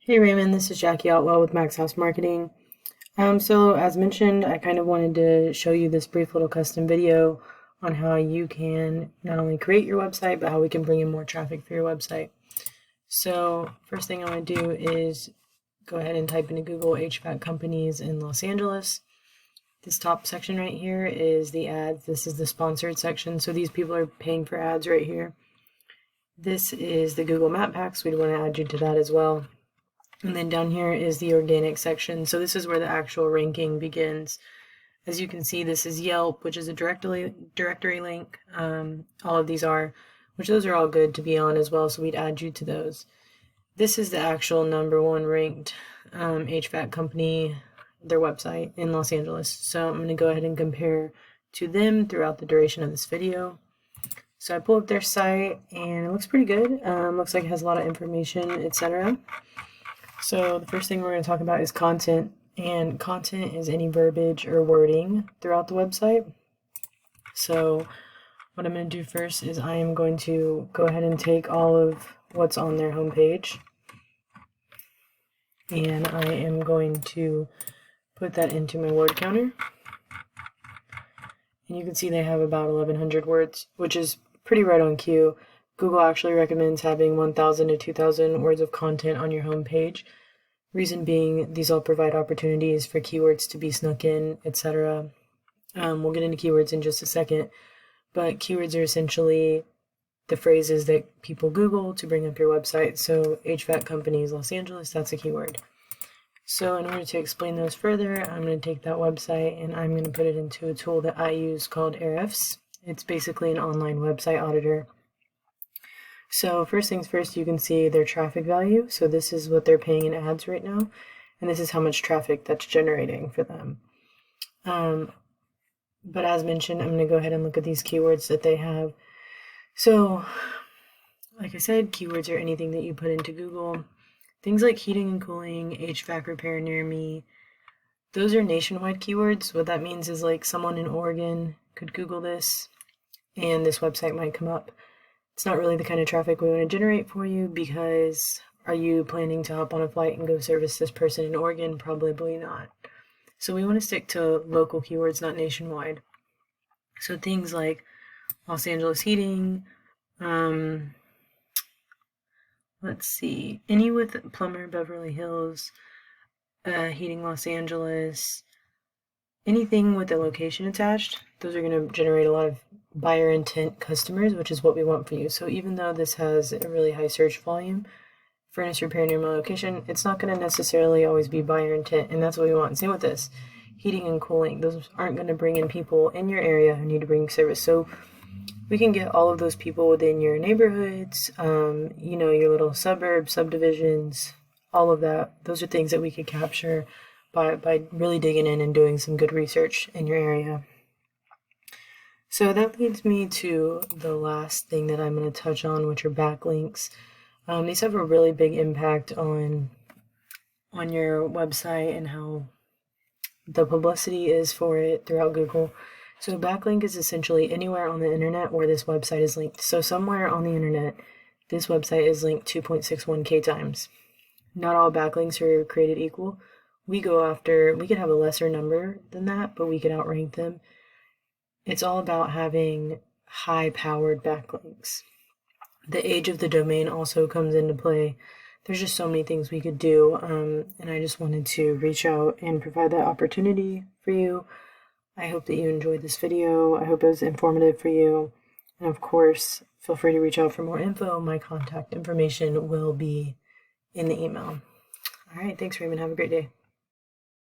Hey Raymond, this is Jackie Outwell with Maxhouse Marketing. So as mentioned, I kind of wanted to show you this brief little custom video on how you can not only create your website, but how we can bring in more traffic for your website. So first thing I want to do is go ahead and type into Google HVAC companies in Los Angeles. This top section right here is the ads. This is the sponsored section. So these people are paying for ads right here. This is the Google Map Packs. We'd want to add you to that as well. And then down here is the organic section. So this is where the actual ranking begins. As you can see, this is Yelp, which is a directory link. All of these are, which those are all good to be on as well. So we'd add you to those. This is the actual #1 ranked HVAC company, their website in Los Angeles. So I'm going to go ahead and compare to them throughout the duration of this video. So I pull up their site and it looks pretty good. Looks like it has a lot of information, etc. So the first thing we're going to talk about is content, and content is any verbiage or wording throughout the website. So what I'm going to do first is I am going to go ahead and take all of what's on their homepage, and I am going to put that into my word counter. And you can see they have about 1,100 words, which is pretty right on cue. Google actually recommends having 1,000 to 2,000 words of content on your home page. Reason being, these all provide opportunities for keywords to be snuck in, etc. We'll get into keywords in just a second, but keywords are essentially the phrases that people Google to bring up your website. So HVAC companies, Los Angeles, that's a keyword. So in order to explain those further, I'm going to take that website and I'm going to put it into a tool that I use called Ahrefs. It's basically an online website auditor. So first things first, you can see their traffic value. So this is what they're paying in ads right now, and this is how much traffic that's generating for them. But as mentioned, I'm going to go ahead and look at these keywords that they have. So like I said, keywords are anything that you put into Google. Things like heating and cooling, HVAC repair near me, those are nationwide keywords. What that means is like someone in Oregon could Google this and this website might come up. It's not really the kind of traffic we want to generate for you, because are you planning to hop on a flight and go service this person in Oregon? Probably not. So we want to stick to local keywords, not nationwide. So things like Los Angeles heating, let's see, any with plumber, Beverly Hills, heating Los Angeles, anything with a location attached, those are going to generate a lot of buyer intent customers, which is what we want for you. So even though this has a really high search volume, furnace repair near my location, it's not going to necessarily always be buyer intent, and that's what we want. Same with this, heating and cooling. Those aren't going to bring in people in your area who need to bring service. So we can get all of those people within your neighborhoods, your little suburbs, subdivisions, all of that. Those are things that we could capture by really digging in and doing some good research in your area. So that leads me to the last thing that I'm going to touch on, which are backlinks. These have a really big impact on your website and how the publicity is for it throughout Google. So backlink is essentially anywhere on the internet where this website is linked. So somewhere on the internet, this website is linked 2.61k times. Not all backlinks are created equal. We could have a lesser number than that, but we could outrank them. It's all about having high-powered backlinks. The age of the domain also comes into play. There's just so many things we could do, and I just wanted to reach out and provide that opportunity for you. I hope that you enjoyed this video. I hope it was informative for you. And of course, feel free to reach out for more info. My contact information will be in the email. All right, thanks, Raymond. Have a great day.